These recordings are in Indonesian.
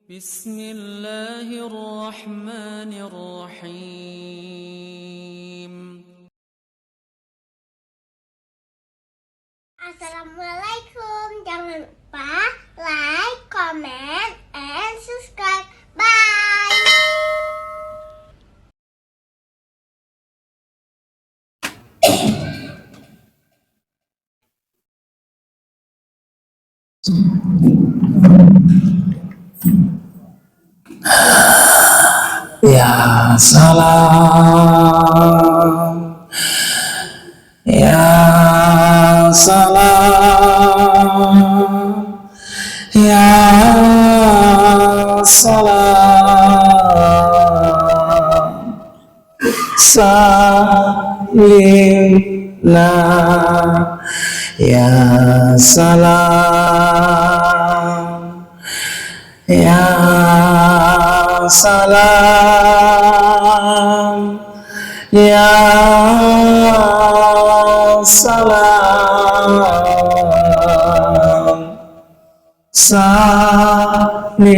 بسم الله الرحمن الرحيم. Assalamualaikum. Jangan lupa like, comment, and subscribe. Bye. Ya salam, ya salam, ya salam, salimna, ya salam, ya salam, ya salam, salimna,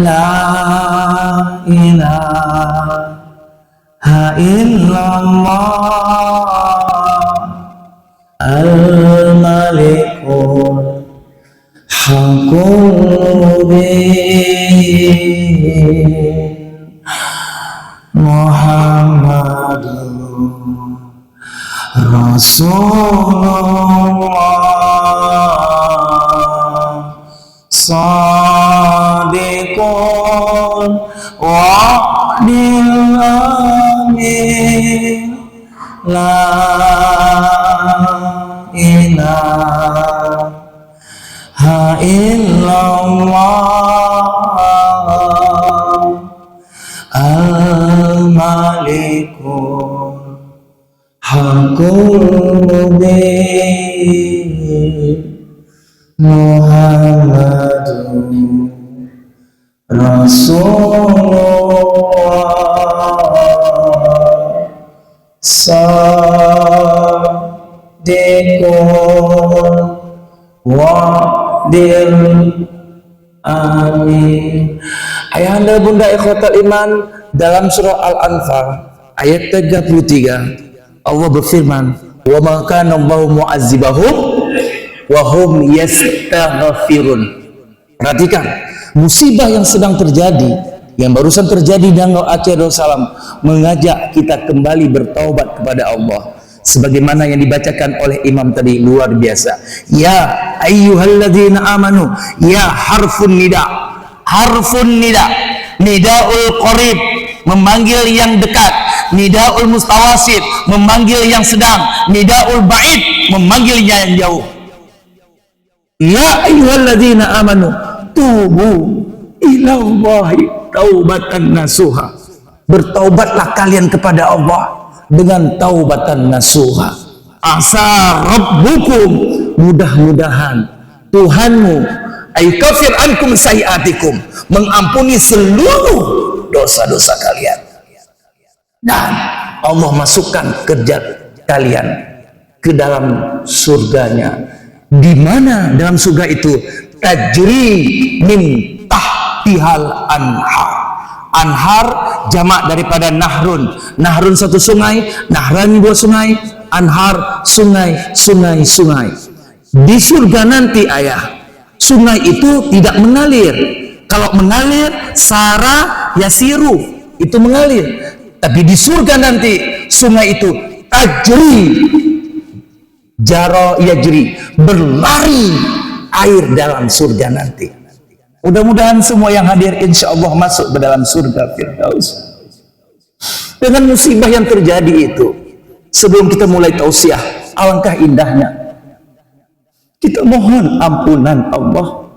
la ilaha illallah, al-malikul Hakul mubin, Muhammadur Rasulullah, Sadiqun wa'dil amin, la ilaha illallah, al-malikul hakul mubin, Muhammadur Rasulullah, Sadiqun wa'dil amin. Ayahanda bunda ikhwatal iman, dalam surah Al-Anfal ayat 33 Allah berfirman, wa ma kana Allahu mu'azzibahum wa hum yastaghfirun. Perhatikan musibah yang sedang terjadi, yang barusan terjadi dan Aceh Darussalam mengajak kita kembali bertaubat kepada Allah. Sebagaimana yang dibacakan oleh imam tadi, luar biasa. Ya ayyuhalladzina amanu, ya harfun nida, harfun nida, nidaul qarib, memanggil yang dekat, nidaul mustawasid, memanggil yang sedang, nidaul ba'id, memanggil yang jauh. Ya ayyuhalladzina amanu tubu ilallahi taubatan nasuha, bertaubatlah kalian kepada Allah dengan taubatan nasuha. Asa rabbukum, mudah-mudahan Tuhanmu aykafir ankum sayiatikum, mengampuni seluruh dosa-dosa kalian, dan Allah masukkan kerja kalian ke dalam surganya. Di mana dalam surga itu? Tajri min tahtihal anhar. Anhar jamak daripada nahrun. Nahrun satu sungai, nahran dua sungai, anhar sungai, sungai, sungai. Di surga nanti ayah, sungai itu tidak mengalir. Kalau mengalir, sara yasiru, itu mengalir. Tapi di surga nanti sungai itu tajri, jaro yajri, berlari air dalam surga nanti. Mudah-mudahan semua yang hadir insya Allah masuk ke dalam surga Firdaus. Dengan musibah yang terjadi itu, sebelum kita mulai tausiah, alangkah indahnya kita mohon ampunan Allah.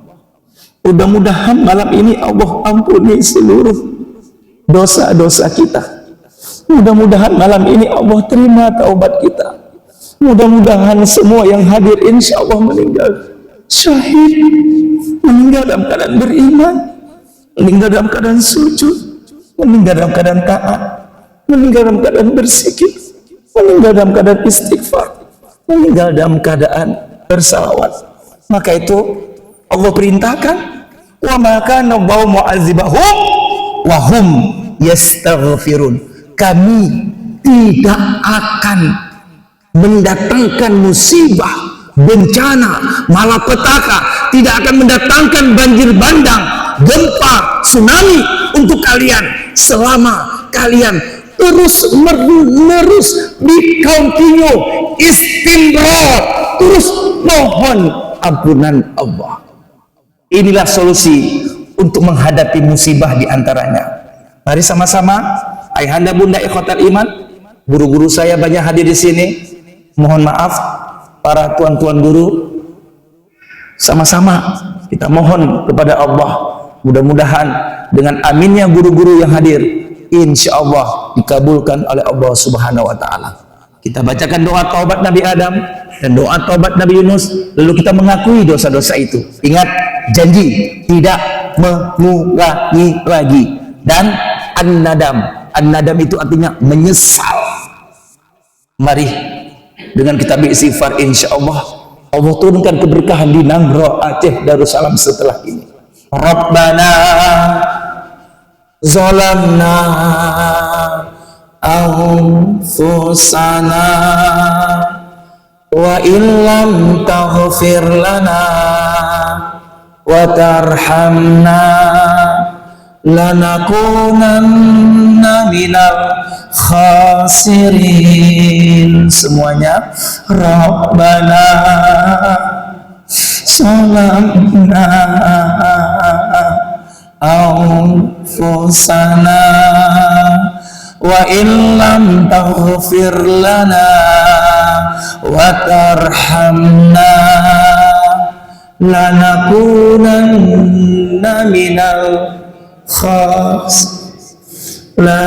Mudah-mudahan malam ini Allah ampuni seluruh dosa-dosa kita. Mudah-mudahan malam ini Allah terima taubat kita. Mudah-mudahan semua yang hadir insya Allah meninggal syahid, meninggal dalam keadaan beriman, meninggal dalam keadaan sujud, meninggal dalam keadaan taat, meninggal dalam keadaan berzikir, meninggal dalam keadaan istighfar, meninggal dalam keadaan bersalawat. Maka itu Allah perintahkan Wa ma kana Allahu mu'adzibahum wa hum yastaghfirun. Kami tidak akan mendatangkan musibah, bencana, malapetaka, tidak akan mendatangkan banjir bandang, gempa, tsunami untuk kalian selama kalian terus menerus di continue istimrar, terus mohon ampunan Allah. Inilah solusi untuk menghadapi musibah di antaranya. Mari sama-sama, ayahanda bunda ikhwatal iman, guru-guru saya banyak hadir di sini. Mohon maaf para tuan-tuan guru. Sama-sama kita mohon kepada Allah, mudah-mudahan dengan aminnya guru-guru yang hadir, insya Allah dikabulkan oleh Allah Subhanahu wa taala. Kita bacakan doa taubat Nabi Adam dan doa taubat Nabi Yunus, lalu kita mengakui dosa-dosa itu. Ingat, janji tidak mengulangi lagi. Dan an-nadam itu artinya menyesal. Mari dengan kita beristighfar, insya Allah Allah turunkan keberkahan di Nanggro Aceh Darussalam setelah ini. Rabbana zalamna anfusana wa illam taghfir lana wa tarhamna lanakunanna minal khasirin. Semuanya, Rabbana zalamna anfusana wa illam taghfir lana wa tarhamna lanakunanna minal la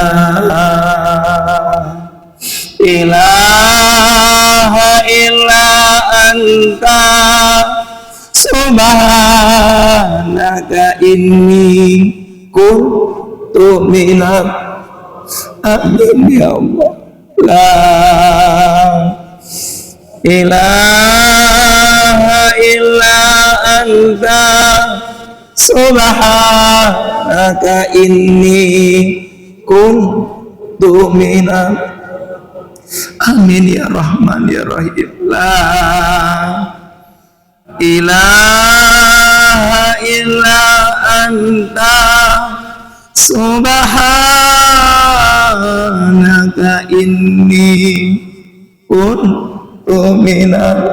ilaha illa anta subhanaka inni kuntu minal amin ya Allah. La ilaha illa anta subhanaka inni kuntu minal amin ya Rahman ya Rahim. La ilaha illa anta subhanaka inni kuntu minal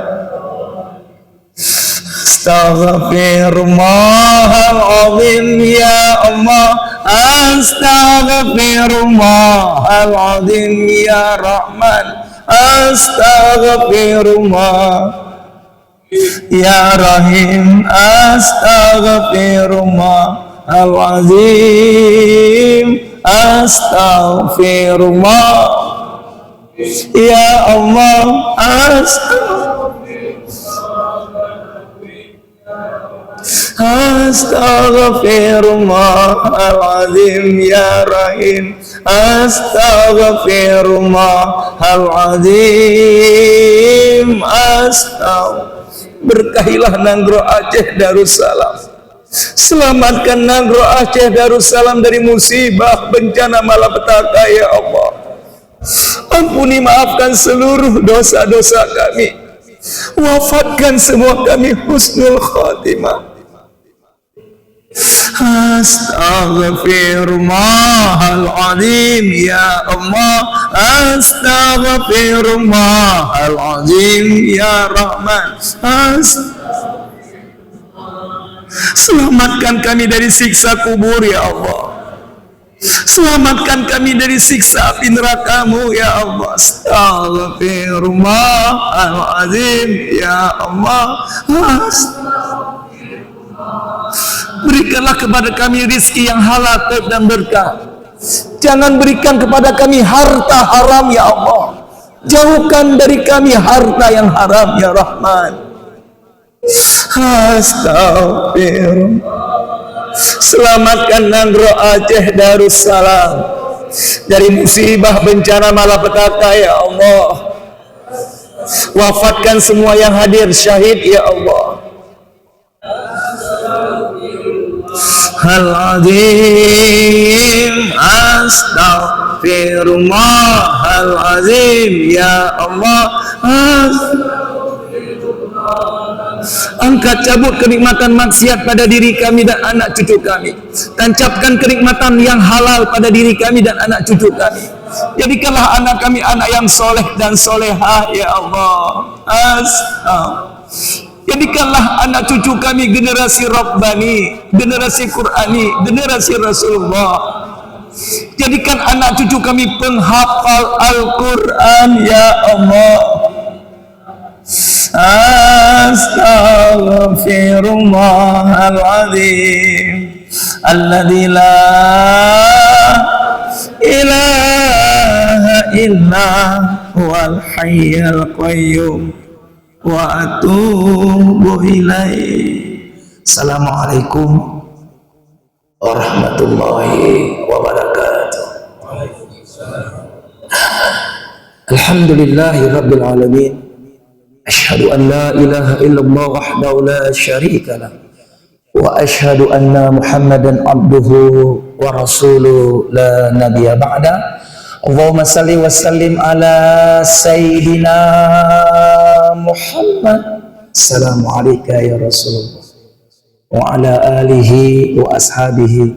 astaghfirullahaladzim ya Allah, astaghfirullahaladzim ya Rahman, astaghfirullah ya Rahim, astaghfirullahaladzim, astaghfirullah ya Allah, astaghfirullahaladzim ya Rahim, astaghfirullahaladzim, berkahilah Nanggro Aceh Darussalam, selamatkan Nanggro Aceh Darussalam dari musibah, bencana, malapetaka ya Allah. Ampuni, maafkan seluruh dosa-dosa kami, wafatkan semua kami husnul khatimah. Astaghfirullahaladzim ya Allah, astaghfirullahaladzim ya Rahman, selamatkan kami dari siksa kubur ya Allah, selamatkan kami dari siksa api neraka-Mu ya Allah. Astaghfirullahaladzim ya Allah, berikanlah kepada kami rizki yang halal dan berkah. Jangan berikan kepada kami harta haram ya Allah. Jauhkan dari kami harta yang haram ya Rahman. Astagfirullah. Selamatkan Nanggro Aceh Darussalam dari musibah, bencana, malapetaka ya Allah. Wafatkan semua yang hadir syahid ya Allah. Astaghfirullahaladzim, astaghfirullahaladzim, ya Allah. Angkat cabut kenikmatan maksiat pada diri kami dan anak cucu kami. Tancapkan kenikmatan yang halal pada diri kami dan anak cucu kami. Jadikanlah anak kami anak yang soleh dan solehah, ya Allah. Jadikanlah anak cucu kami generasi Rabbani, generasi Qur'ani, generasi Rasulullah. Jadikan anak cucu kami penghafal Al-Quran, ya Allah. Astaghfirullahaladzim, alladzi la ilaha illa huwal hayyul qayyum wa atubu ilaih. Assalamualaikum warahmatullahi wabarakatuh. Alhamdulillahi rabbil alamin. Asyhadu an la ilaha illallah wahdahu la syarika lah, wa asyhadu anna Muhammadan abduhu wa rasuluhu la nabiyya ba'da. Allahumma salli wa sallim ala sayyidina Muhammad. Assalamu alayka ya Rasulullah wa ala alihi wa ashabihi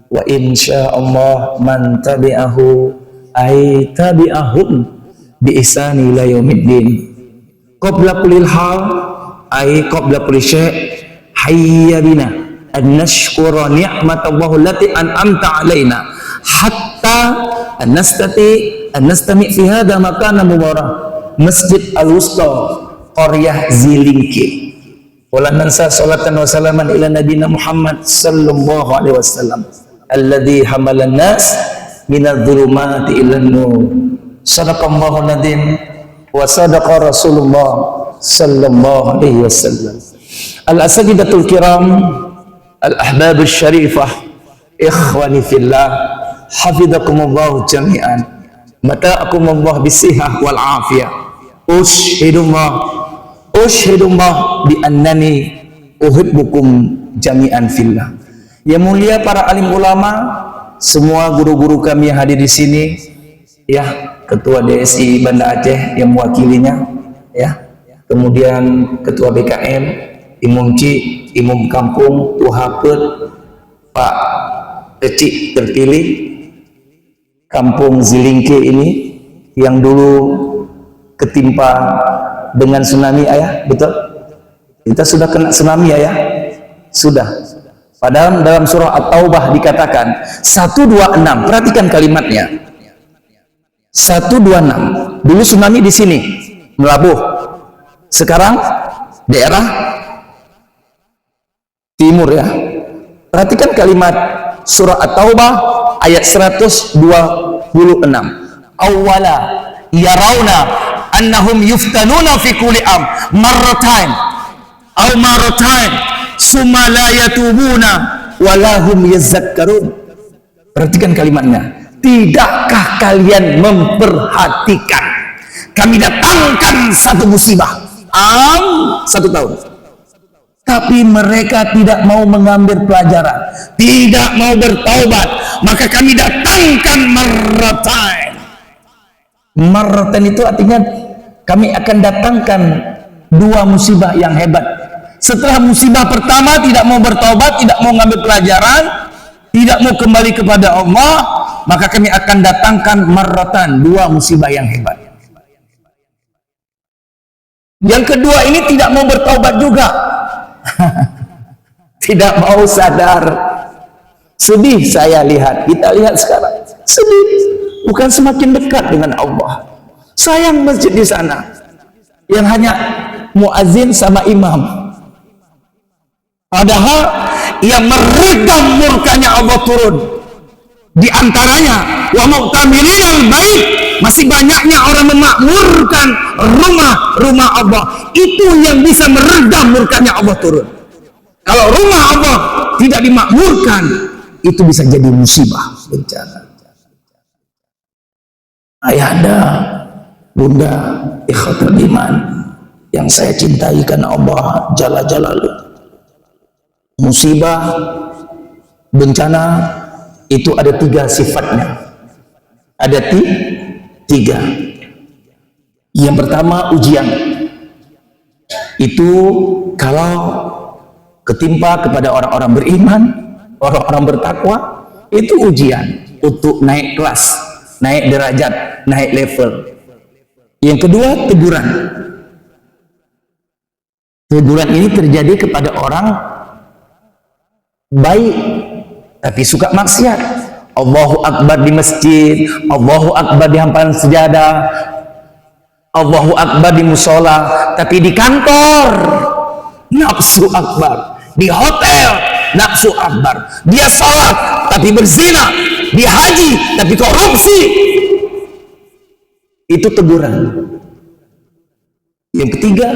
wa insyaallah man tabi'ahu ay tabi'ahum bi ihsani ila yaumiddin. Qabla kulil hal ay qabla kulli syai' hayya bina an nashkura ni'matallahi allati an'amta alaina hatta an nastami fi hadha makana mubarak Masjid Al-Wusta Qaryah Zilingki. Wala nansa salatan wa salaman ila nabiyina Muhammad sallallahu alaihi wasallam alladhi hamalan nas minadh-dhulumati ila an-nur. Sadaqallahu nadim wa sadaqa Rasulullah sallallahu alaihi wasallam. Al-asadidatul kiram, al-ahbab syarifah, ikhwani fillah, hafizakumullah jami'an, mata'akumullah bisihah wal afiyah. Ushhidullah bi annani uhibbukum jami'an fillah. Yang mulia para alim ulama, semua guru-guru kami yang hadir di sini, ya, Ketua DSI Banda Aceh yang mewakilinya, ya, kemudian Ketua BKM, Imam Ci, Imam Kampung, Tuhapet, Pak Kecik terpilih Kampung Zilingke ini yang dulu ketimpa dengan tsunami, ayah, betul? Kita sudah kena tsunami, ayah? Sudah. Padahal dalam surah At-Taubah dikatakan 126, perhatikan kalimatnya. 126. Dulu tsunami di sini melabuh. Sekarang daerah timur, ya. Perhatikan kalimat surah At-Taubah ayat 126. Awwala yarawna annahum yuftanuna fi kulli am marratain aw marratain summa la yatubuna wa lahum yazakkarun. Perhatikan kalimatnya. Tidakkah kalian memperhatikan kami datangkan satu musibah 1 tahun, tapi mereka tidak mau mengambil pelajaran, tidak mau bertaubat, maka kami datangkan marratain. Marratain itu artinya kami akan datangkan 2 musibah yang hebat. Setelah musibah pertama tidak mau bertaubat, tidak mau mengambil pelajaran, tidak mau kembali kepada Allah, maka kami akan datangkan marratan, 2 musibah yang hebat. Yang kedua ini tidak mau bertaubat juga. Tidak mau sadar. Sedih saya lihat, kita lihat sekarang. Sedih. Bukan semakin dekat dengan Allah. Sayang masjid di sana yang hanya muazin sama imam. Padahal yang meredam murkanya Allah turun. Di antaranya wa mu'tamirinal bait, masih banyaknya orang memakmurkan rumah-rumah Allah. Itu yang bisa meredam murkanya Allah turun. Kalau rumah Allah tidak dimakmurkan, itu bisa jadi musibah, bencana. Ayahanda, bunda, ikhwatul iman yang saya cintai karena Allah Jalla Jalaluh. Musibah bencana itu ada 3 sifatnya. Ada 3. Yang pertama ujian. Itu kalau ketimpa kepada orang-orang beriman, orang-orang bertakwa, itu ujian untuk naik kelas, naik derajat, naik level. Yang kedua teguran. Teguran ini terjadi kepada orang baik tapi suka maksiat. Allahu Akbar di masjid, Allahu Akbar di hamparan sejadah, Allahu Akbar di musola, tapi di kantor nafsu akbar, di hotel nafsu akbar, dia salat tapi berzina, dia haji tapi korupsi. Itu teguran. Yang ketiga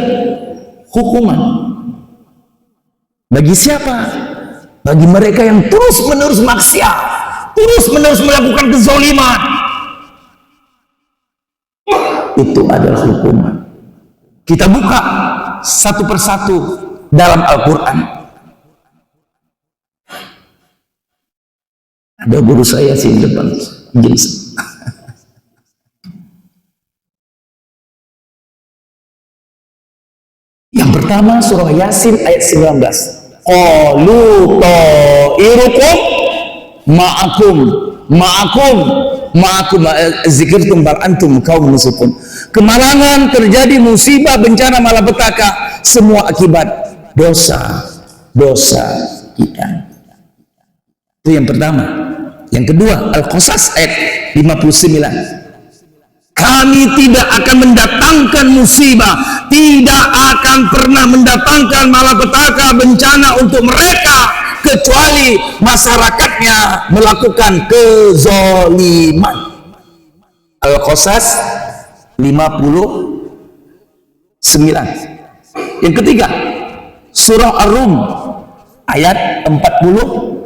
hukuman. Bagi siapa? Bagi mereka yang terus-menerus maksiat, terus-menerus melakukan kezaliman. Itu adalah hukuman. Kita buka satu persatu dalam Al-Quran. Ada guru saya sih di depan jenis. Yang pertama surah Yasin ayat 19. Qalu ta'irukum ma'akum zikirtum bal antum kaum musifun. Kemalangan, terjadi musibah, bencana, malapetaka, semua akibat dosa kita. Itu yang pertama. Yang kedua, Al-Qasas ayat 59. Kami tidak akan mendatangkan musibah, tidak akan pernah mendatangkan malapetaka, bencana untuk mereka kecuali masyarakatnya melakukan kezaliman. Al-Qasas 59. Yang ketiga, surah Ar-Rum ayat 41.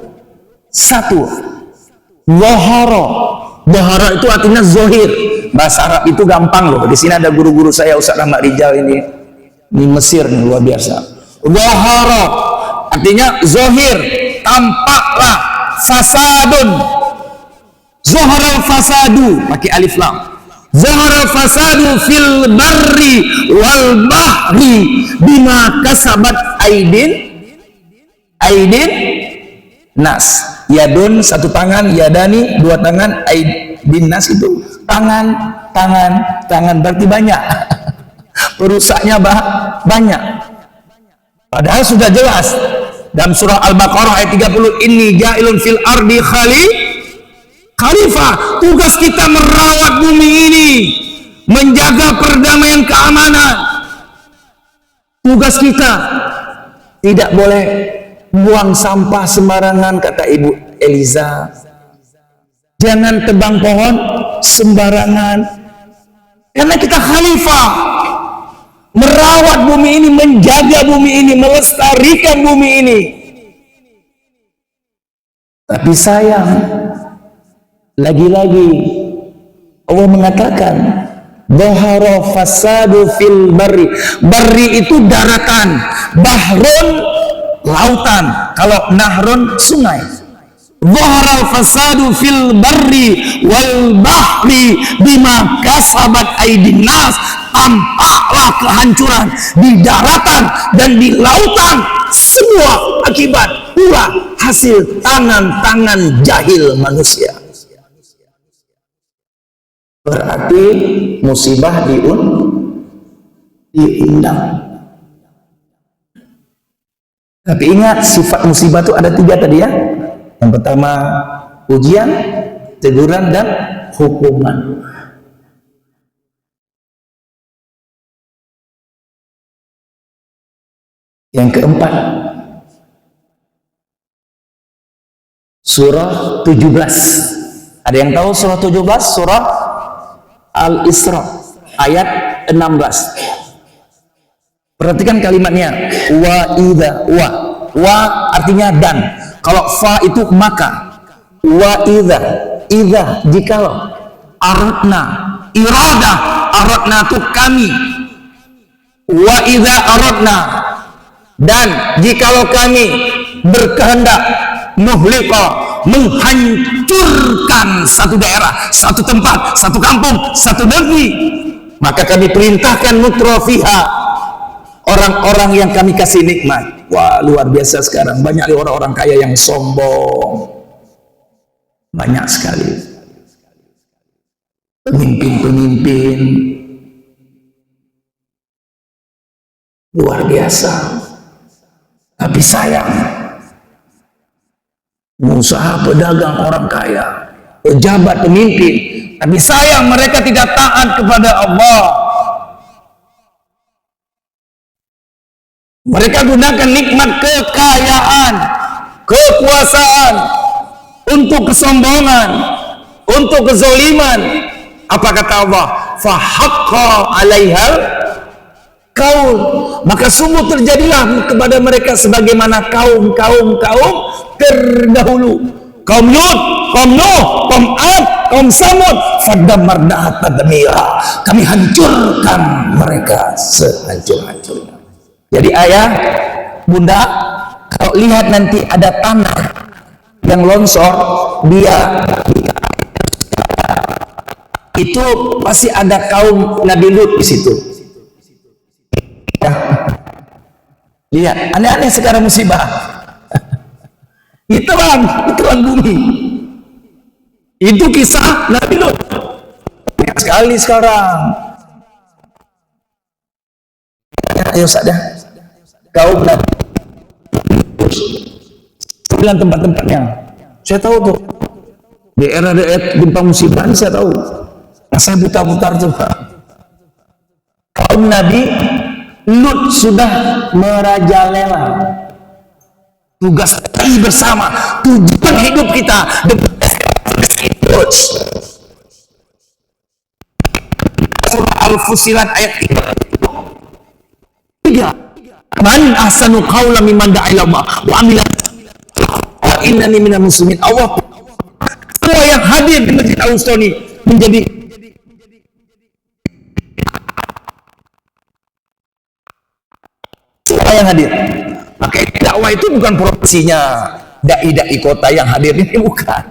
Zahara itu artinya zohir. Bahasa Arab itu gampang loh. Di sini ada guru-guru saya, Ustaz Ahmad Rijal ini Mesir nih, luar biasa. Zahara artinya zohir, tampaklah. Fasadun, zohara fasadu pakai alif lam. Zohara fasadu fil barri wal bahri bima kasabat aidin nas. Yadun satu tangan, yadani dua tangan, aidin nas itu tangan berarti banyak. Perusaknya banyak. Padahal sudah jelas dalam surah Al-Baqarah ayat 30, inni ja'ilun fil ardi khalifah. Tugas kita merawat bumi ini, menjaga perdamaian, keamanan. Tugas kita tidak boleh buang sampah sembarangan, kata Ibu Eliza. Jangan tebang pohon sembarangan, karena kita khalifah, merawat bumi ini, menjaga bumi ini, melestarikan bumi ini. Tapi sayang, lagi-lagi Allah mengatakan dhahara fasadu fil barri. Barri itu daratan, bahrun lautan, kalau nahrun sungai. Dhahara fasadu fil barri wal bahri bima kasabat aydin nas. Tampaklah kehancuran di daratan dan di lautan, semua akibat pula hasil tangan-tangan jahil manusia. Berarti musibah diundang. Tapi ingat, sifat musibah itu ada 3 tadi ya. Yang pertama ujian, teguran, dan hukuman. Yang keempat, surah 17. Ada yang tahu surah 17? Surah Al-Isra ayat 16. Perhatikan kalimatnya. Wa idza, wa artinya dan. Kalau fa itu maka. Wa idza jikalau. Aradna, iradah, aradna itu kami. Wa idza aradna, dan jikalau kami berkehendak, nuhliqa, menghancurkan satu daerah, satu tempat, satu kampung, satu negeri. Maka kami perintahkan mutrafiha, orang-orang yang kami kasih nikmat. Wah, luar biasa sekarang. Banyak orang-orang kaya yang sombong. Banyak sekali. Pemimpin-pemimpin. Luar biasa. Tapi sayang, pengusaha, pedagang, orang kaya, pejabat, pemimpin, tapi sayang mereka tidak taat kepada Allah. Mereka gunakan nikmat kekayaan, kekuasaan untuk kesombongan, untuk kezaliman. Apa kata Allah? Fahaqqa 'alaihal qaul, maka sungguh terjadilah kepada mereka sebagaimana kaum terdahulu. Kaum Lut, kaum Nuh, kaum Ad, kaum Samud, fadammarnaha tadmira. Kami hancurkan mereka sehancur-hancurnya. Jadi ayah, bunda, kalau lihat nanti ada tanah yang longsor, itu pasti ada kaum Nabi Lut di situ. Ya. Lihat, aneh-aneh sekarang musibah. Itulah bumi. Itu kisah Nabi Lut. Banyak sekali sekarang. Ayo saja. Kaum Nabi. Bilang tempat-tempatnya. Saya tahu tuh. Daerah-daerah gempa musibah ini saya tahu. Saya putar-putar coba. Kaum Nabi Lut sudah merajalela. Tugas kita bersama, tujuan hidup kita. Surah Al-Fusilat ayat 3. Man ahsanu qawlan mimman da'a ila Allah wa amila wa innani minal muslimin. Allah, semua yang hadir di Masjid Al-Bustani menjadi semua yang hadir. Maka dakwah itu bukan profesinya dai-dai kota yang hadir ini, bukan.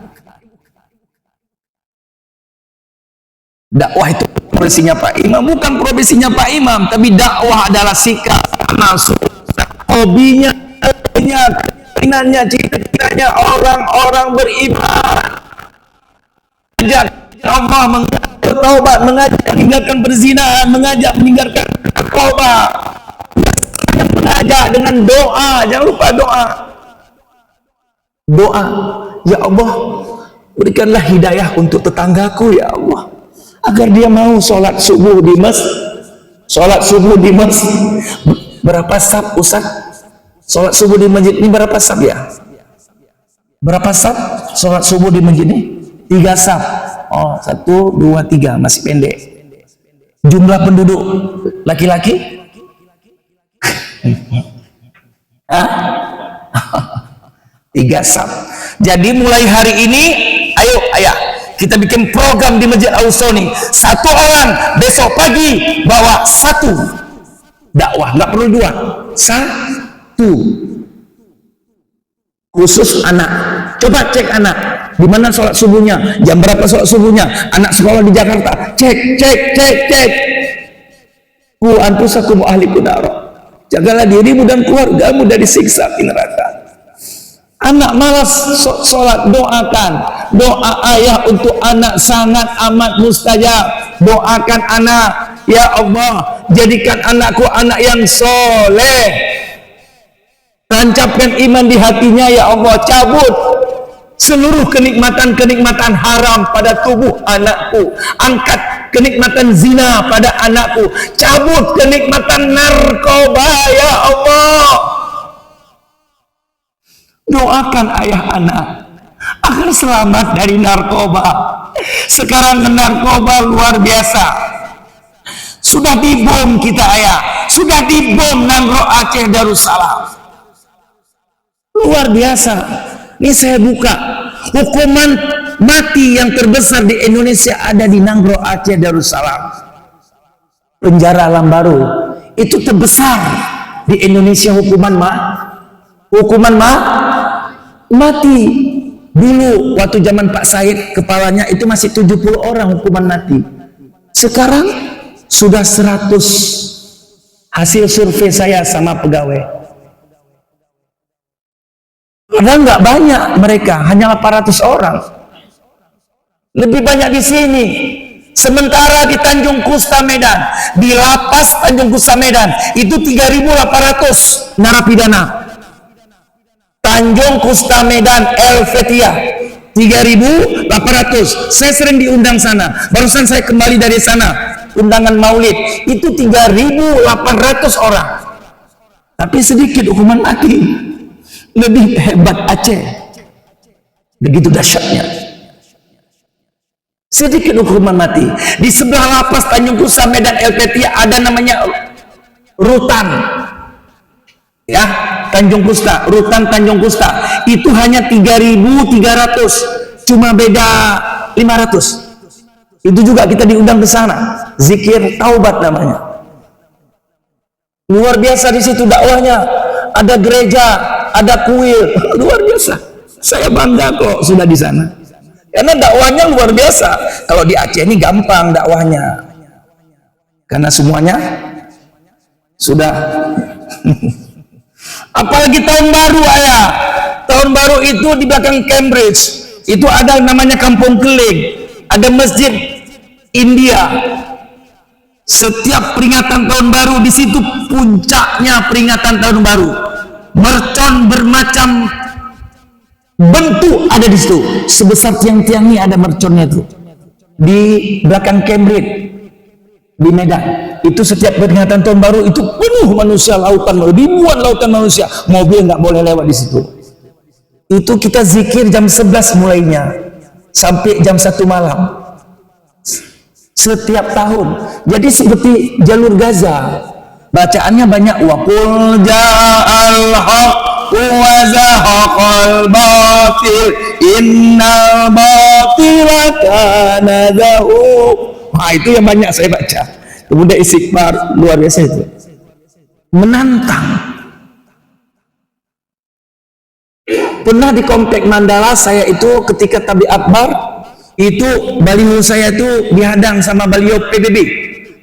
Dakwah itu profesinya Pak Imam, bukan profesinya Pak Imam, tapi dakwah adalah sikap, masuk hobinya, keinginannya, cita-citanya orang-orang beriman. Mengajak Allah, mengajak taubat, mengajak meninggalkan perzinahan, mengajak meninggalkan narkoba, mengajak dengan doa. Jangan lupa doa. Doa, ya Allah, berikanlah hidayah untuk tetanggaku ya Allah, agar dia mau sholat subuh di masjid. Berapa saf Ustaz? Sholat subuh di masjid ini berapa saf ya? Berapa saf sholat subuh di masjid ini? 3 saf. Oh, 1, 2, 3, masih pendek. Jumlah penduduk laki-laki? Hah? 3 saf. Jadi mulai hari ini, ayo ayah, kita bikin program di Masjid Al-Bustani. 1 orang besok pagi bawa 1 dakwah, nggak perlu 2, 1 khusus anak. Coba cek anak, di mana sholat subuhnya, jam berapa sholat subuhnya, anak sekolah di Jakarta. Cek. Ku anfusakum ahlikum nar. Jagalah dirimu dan keluargamu dari siksa di neraka. Anak malas sholat, doakan. Doa ayah untuk anak sangat amat mustajab. Doakan anak, ya Allah, jadikan anakku anak yang soleh. Tancapkan iman di hatinya ya Allah. Cabut seluruh kenikmatan-kenikmatan haram pada tubuh anakku. Angkat kenikmatan zina pada anakku. Cabut kenikmatan narkoba ya Allah. Doakan ayah anak agar selamat dari narkoba. Sekarang narkoba luar biasa. Sudah dibom kita ayah. Sudah dibom Nangro Aceh Darussalam. Luar biasa. Ini saya buka. Hukuman mati yang terbesar di Indonesia ada di Nangro Aceh Darussalam. Penjara Alam Baru. Itu terbesar di Indonesia hukuman mati. Dulu waktu zaman Pak Said kepalanya itu masih 70 orang hukuman mati. Sekarang sudah 100 hasil survei saya sama pegawai. Padahal nggak banyak mereka, hanya 800 orang. Lebih banyak di sini. Sementara di Tanjung Kusta Medan, di lapas Tanjung Kusta Medan itu 3.800 narapidana. Tanjung Kusta Medan El-Fethiah 3.800. Saya sering diundang sana. Barusan saya kembali dari sana, undangan Maulid itu 3.800 orang. Tapi sedikit hukuman mati. Lebih hebat Aceh. Begitu dahsyatnya. Sedikit hukuman mati. Di sebelah lapas Tanjung Kusta Medan El-Fethiah ada namanya Rutan. Ya, Tanjung Kusta, Rutan Tanjung Kusta. Itu hanya 3.300. Cuma beda 500. Itu juga kita diundang ke sana. Zikir taubat namanya. Luar biasa di situ dakwahnya. Ada gereja, ada kuil. Luar biasa. Saya bangga kok sudah di sana. Karena dakwahnya luar biasa. Kalau di Aceh ini gampang dakwahnya. Karena semuanya sudah. Apalagi tahun baru ayah. Tahun baru itu di belakang Cambridge. Itu ada namanya Kampung Keling. Ada masjid India. Setiap peringatan tahun baru di situ puncaknya peringatan tahun baru. Mercon bermacam bentuk ada di situ, sebesar tiang-tiang ini ada merconnya tuh di belakang Cambridge di Medan. Itu setiap peringatan tahun baru itu penuh manusia, lautan, ribuan lautan manusia, mobil nggak boleh lewat di situ. Itu kita zikir jam 11 mulainya sampai jam 1 malam setiap tahun. Jadi seperti jalur Gaza, bacaannya banyak. Wa qul ja'al haq wa zahaqal batil innal batila kana zahuq. Nah, itu yang banyak saya baca. Kemudian istighfar, luar biasa itu. Menantang. Pernah di Komplek Mandala saya itu ketika tabligh akbar, itu baliho saya itu dihadang sama baliho PBB,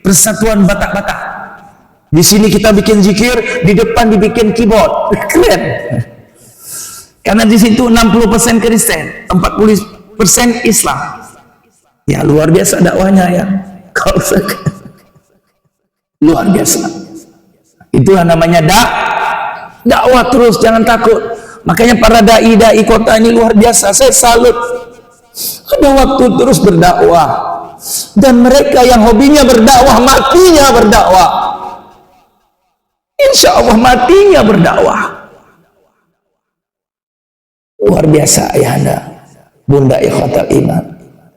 Persatuan Batak-Batak. Di sini kita bikin zikir, di depan dibikin keyboard. Keren. Karena di situ 60% Kristen, 40% Islam. Ya luar biasa dakwahnya ya. Kalau luar biasa. Itulah namanya dakwah terus, jangan takut. Makanya para dai kota ini luar biasa. Saya salut. Ada waktu terus berdakwah. Dan mereka yang hobinya berdakwah, matinya berdakwah. Insya Allah matinya berdakwah. Luar biasa ayahanda, bunda ikhwatal iman.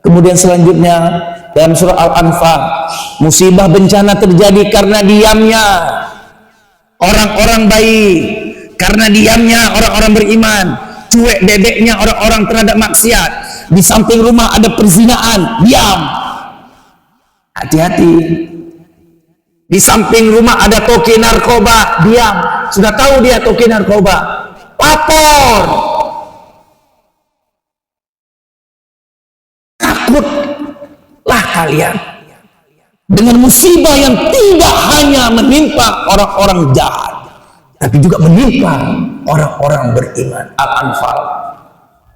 Kemudian selanjutnya dalam surah Al-Anfal, musibah bencana terjadi karena diamnya orang-orang baik, karena diamnya orang-orang beriman, cuek bebeknya orang-orang terhadap maksiat. Di samping rumah ada perzinaan, diam. Hati-hati. Di samping rumah ada toke narkoba, diam. Sudah tahu dia toke narkoba, lapor. Takutlah kalian dengan musibah yang tidak hanya menimpa orang-orang jahat, tapi juga menimpa orang-orang beriman. Al-Anfal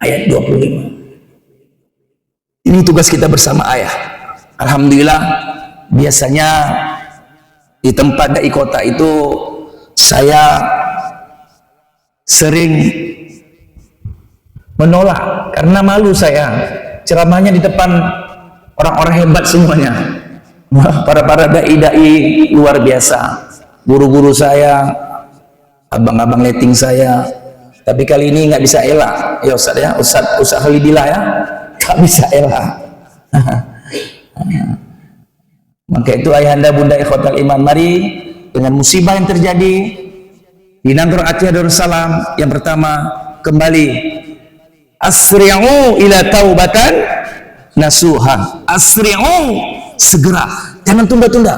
ayat 25. Ini tugas kita bersama ayah. Alhamdulillah, biasanya di tempat dai kota itu saya sering menolak karena malu saya. Ceramahnya di depan orang-orang hebat semuanya. Para dai luar biasa. Guru-guru saya, abang-abang letting saya. Tapi kali ini nggak bisa elak. Ya Ustaz ya, Ustaz Khalidillah ya. Nggak bisa elak. Maka itu ayahanda bunda ikhwatal iman, mari dengan musibah yang terjadi di Nanggroe Aceh Darussalam, yang pertama kembali asri'u ila taubatan nasuha. Asri'u, segera, jangan tunda-tunda.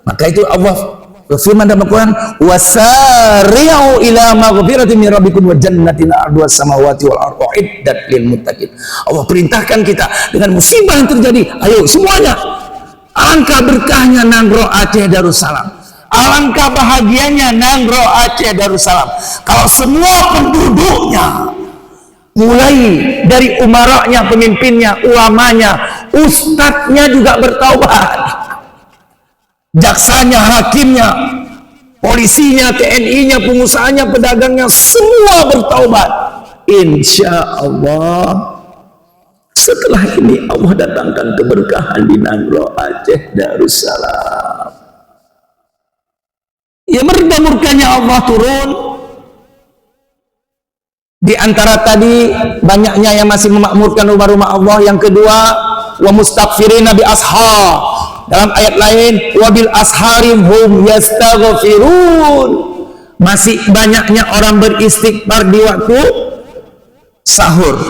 Maka itu Allah Berfirman dalam Al-Quran, wasari'u ila maghfiratin min rabbikum wa jannatin arduha samawati wal ardu uiddat lil muttaqin. Allah perintahkan kita dengan musibah yang terjadi, ayo semuanya. Alangkah berkahnya Nangro Aceh Darussalam. Alangkah bahagianya Nangro Aceh Darussalam kalau semua penduduknya, mulai dari umaranya, pemimpinnya, ulamanya, ustadznya juga bertaubat, jaksanya, hakimnya, polisinya, TNI-nya, pengusahanya, pedagangnya, semua bertaubat. Insya Allah setelah ini Allah datangkan keberkahan di Nangro Aceh Darussalam. Ya, mereda murkanya Allah turun. Di antara tadi banyaknya yang masih memakmurkan rumah-rumah Allah. Yang kedua, wa mustaghfirina bi ashar. Dalam ayat lain, wabil asharim hum yastaghfirun. Masih banyaknya orang beristighfar di waktu sahur.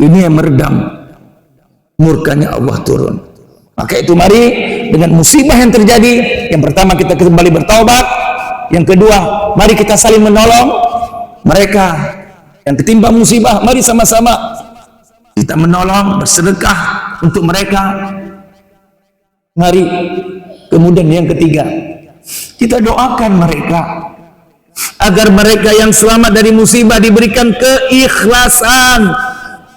Ini yang meredam murkanya Allah turun. Maka itu mari dengan musibah yang terjadi, yang pertama kita kembali bertaubat, yang kedua mari kita saling menolong mereka yang ketimpa musibah. Mari sama-sama kita menolong, bersedekah untuk mereka. Mari kemudian yang ketiga, kita doakan mereka agar mereka yang selamat dari musibah diberikan keikhlasan,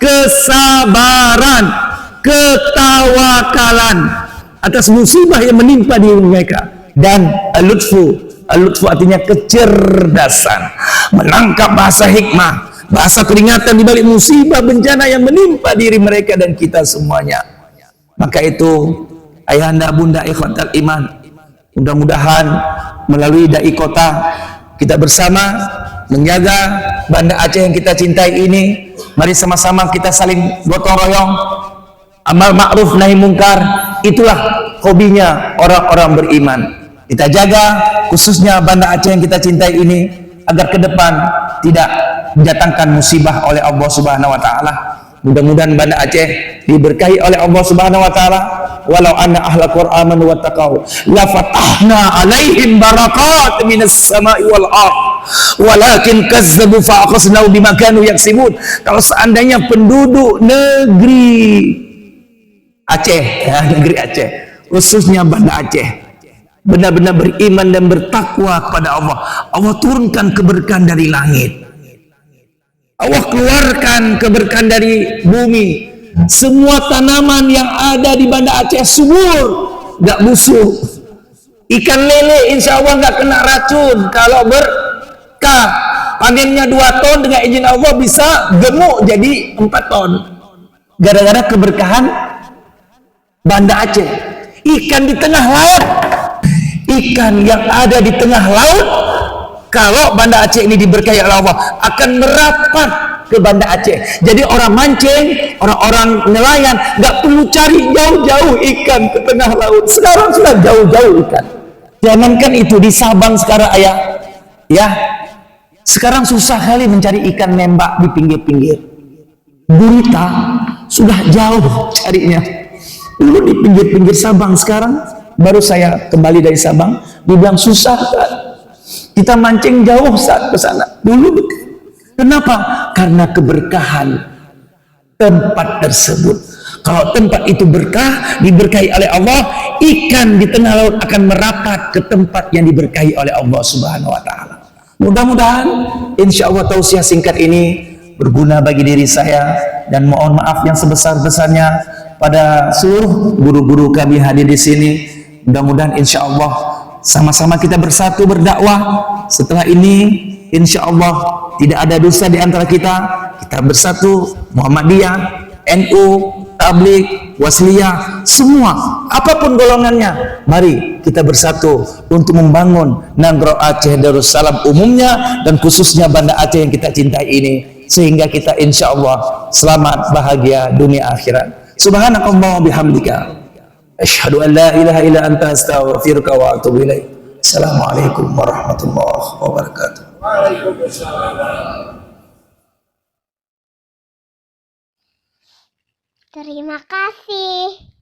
kesabaran, ketawakalan atas musibah yang menimpa diri mereka, dan al-lutfu artinya kecerdasan, menangkap bahasa hikmah, bahasa peringatan di balik musibah bencana yang menimpa diri mereka dan kita semuanya. Maka itu ayahanda bunda ikhwatal iman, mudah-mudahan melalui dai kota kita bersama menjaga Banda Aceh yang kita cintai ini. Mari sama-sama kita saling gotong royong, amal ma'ruf nahi mungkar. Itulah hobinya orang-orang beriman. Kita jaga khususnya Banda Aceh yang kita cintai ini agar ke depan tidak mendatangkan musibah oleh Allah Subhanahu wa taala. Mudah-mudahan Banda Aceh diberkahi oleh Allah Subhanahu wa taala. Walau anna ahla Qur'an wa taqau la fatahna alaihim barakat minas sama'i wal ardh walakin kazzabu fa aqsnahu bima kanu yaksibun. Kalau seandainya penduduk negeri Aceh, ya, negeri Aceh, khususnya Banda Aceh, benar-benar beriman dan bertakwa kepada Allah, Allah turunkan keberkahan dari langit, Allah keluarkan keberkahan dari bumi. Semua tanaman yang ada di Banda Aceh subur, gak busuk. Ikan lele insya Allah gak kena racun. Kalau berkah, panennya 2 ton, dengan izin Allah bisa gemuk jadi 4 ton. Gara-gara keberkahan Banda Aceh. Ikan di tengah laut, ikan yang ada di tengah laut, kalau Banda Aceh ini diberkahi oleh Allah, akan merapat ke Banda Aceh. Jadi orang mancing, orang-orang nelayan nggak perlu cari jauh-jauh ikan ke tengah laut. Sekarang sudah jauh-jauh ikan. Jangankan itu di Sabang sekarang ayah, ya. Sekarang susah kali mencari ikan nembak di pinggir-pinggir. Gurita sudah jauh carinya. Dulu di pinggir-pinggir Sabang, sekarang baru saya kembali dari Sabang, dibilang susah kan? Kita mancing jauh saat ke sana. Dulu kenapa? Karena keberkahan tempat tersebut. Kalau tempat itu berkah, diberkahi oleh Allah, ikan di tengah laut akan merapat ke tempat yang diberkahi oleh Allah Subhanahu wa taala. Mudah-mudahan insya Allah tausiah singkat ini berguna bagi diri saya, dan mohon maaf yang sebesar-besarnya pada seluruh guru-guru kami hadir di sini. Mudah-mudahan insya Allah sama-sama kita bersatu berdakwah. Setelah ini insya Allah tidak ada dosa di antara kita. Kita bersatu, Muhammadiyah, NU, Tabligh, Wasliyah, semua apapun golongannya, mari kita bersatu untuk membangun Nangro Aceh Darussalam umumnya dan khususnya Banda Aceh yang kita cintai ini, sehingga kita insya Allah selamat bahagia dunia akhirat. Subhanakallah bihamdika, asyhadu an la ilaha illa anta astaghfiruka wa atubu ilaik. Assalamualaikum warahmatullahi wabarakatuh. Terima kasih.